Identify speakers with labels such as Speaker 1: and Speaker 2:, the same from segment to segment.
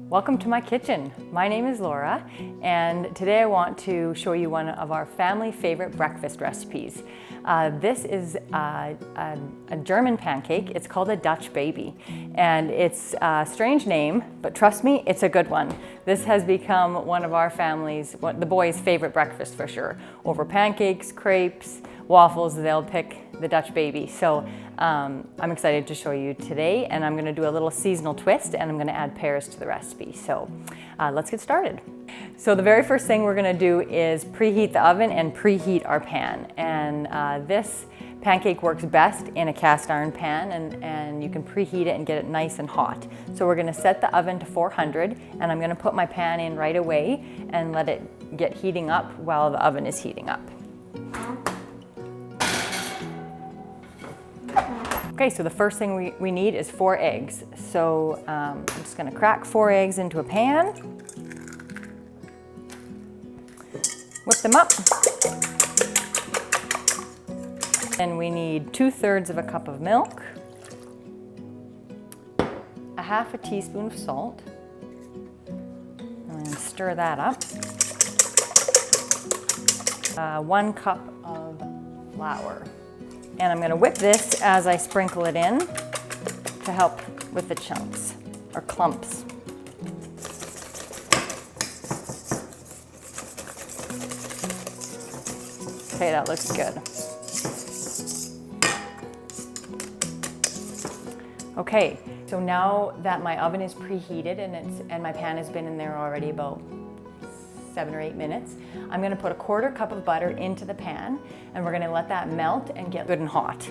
Speaker 1: Welcome to my kitchen. My name is Laura, and today I want to show you one of our family favorite breakfast recipes. This is a German pancake. It's called a Dutch Baby, and it's a strange name, but trust me, it's a good one. This has become one of our family's, the boys' favorite breakfast for sure. Over pancakes, crepes, waffles, they'll pick the Dutch Baby. So I'm excited to show you today, and I'm gonna do a little seasonal twist, and I'm gonna add pears to the recipe. So let's get started. So the very first thing we're gonna do is preheat the oven and preheat our pan. And this pancake works best in a cast iron pan, and you can preheat it and get it nice and hot. So we're gonna set the oven to 400, and I'm gonna put my pan in right away and let it get heating up while the oven is heating up. Okay, so the first thing we need is 4 eggs. So I'm just gonna crack 4 eggs into a pan. Whip them up. And we need 2/3 of a cup of milk, a half a teaspoon of salt. I'm gonna stir that up. 1 cup of flour. And I'm gonna whip this as I sprinkle it in to help with the chunks or clumps. Okay, that looks good. Okay, so now that my oven is preheated and my pan has been in there already about 7 or 8 minutes, I'm gonna put a 1/4 cup of butter into the pan, and we're gonna let that melt and get good and hot.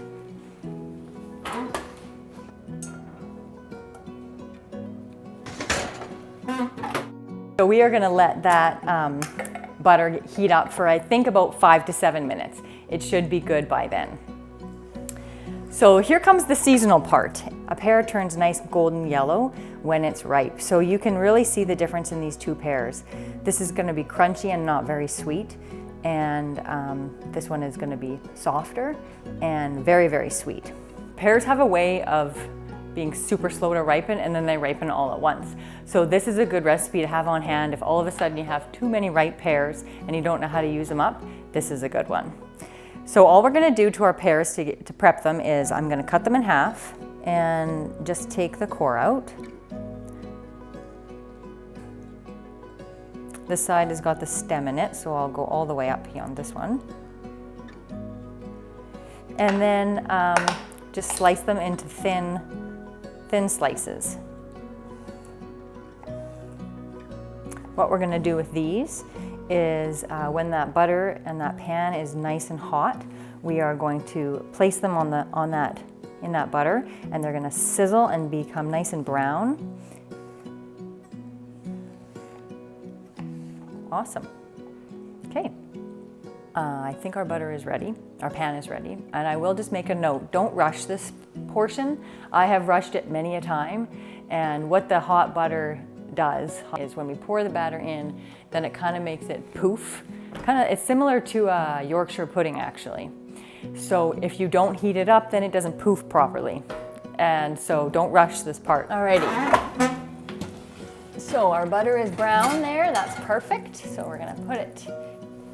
Speaker 1: So we are gonna let that butter heat up for I think about 5 to 7 minutes. It should be good by then. So here comes the seasonal part. A pear turns nice golden yellow when it's ripe. So you can really see the difference in these 2 pears. This is gonna be crunchy and not very sweet. And this one is gonna be softer and very, very sweet. Pears have a way of being super slow to ripen, and then they ripen all at once. So this is a good recipe to have on hand. If all of a sudden you have too many ripe pears and you don't know how to use them up, this is a good one. So all we're gonna do to our pears to prep them is I'm gonna cut them in half and just take the core out. This side has got the stem in it, so I'll go all the way up here on this one. And then just slice them into thin slices. What we're gonna do with these is when that butter and that pan is nice and hot, we are going to place them in that butter, and they're gonna sizzle and become nice and brown. Awesome. Okay. I think our butter is ready. Our pan is ready. And I will just make a note, don't rush this portion. I have rushed it many a time, and what the hot butter does is when we pour the batter in, then it kind of makes it poof. It's similar to a Yorkshire pudding actually. So if you don't heat it up, then it doesn't poof properly. And so don't rush this part. Alrighty. So our butter is brown there, that's perfect. So we're gonna put it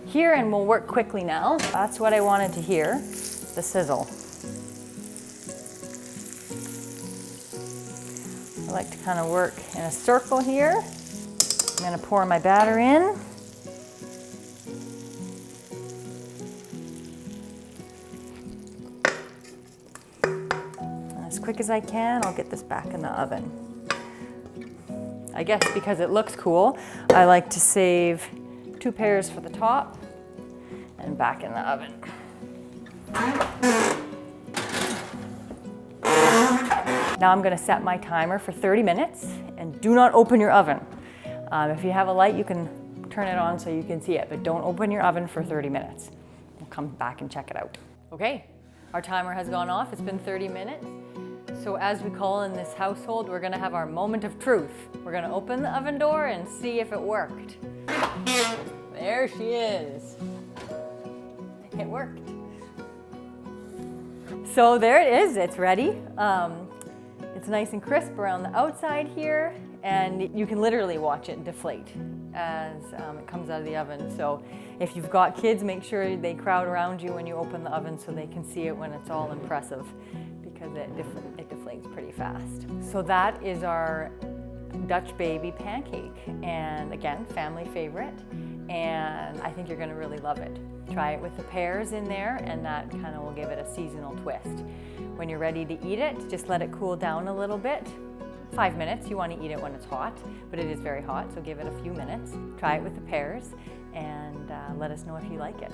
Speaker 1: here and we'll work quickly now. That's what I wanted to hear, the sizzle. I like to kind of work in a circle here. I'm gonna pour my batter in. And as quick as I can, I'll get this back in the oven. I guess because it looks cool, I like to save 2 pears for the top and back in the oven. Now I'm gonna set my timer for 30 minutes, and do not open your oven. If you have a light, you can turn it on so you can see it, but don't open your oven for 30 minutes. We'll come back and check it out. Okay, our timer has gone off. It's been 30 minutes. So as we call in this household, we're gonna have our moment of truth. We're gonna open the oven door and see if it worked. There she is. It worked. So there it is, it's ready. It's nice and crisp around the outside here, and you can literally watch it deflate as it comes out of the oven. So if you've got kids, make sure they crowd around you when you open the oven so they can see it when it's all impressive, because it deflates pretty fast. So that is our Dutch Baby Pancake, and again, family favorite, and I think you're going to really love it. Try it with the pears in there, and that kind of will give it a seasonal twist. When you're ready to eat it, just let it cool down a little bit. 5 minutes. You want to eat it when it's hot, but it is very hot, so give it a few minutes. Try it with the pears, and let us know if you like it.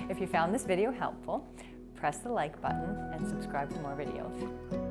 Speaker 1: If you found this video helpful, press the like button and subscribe for more videos.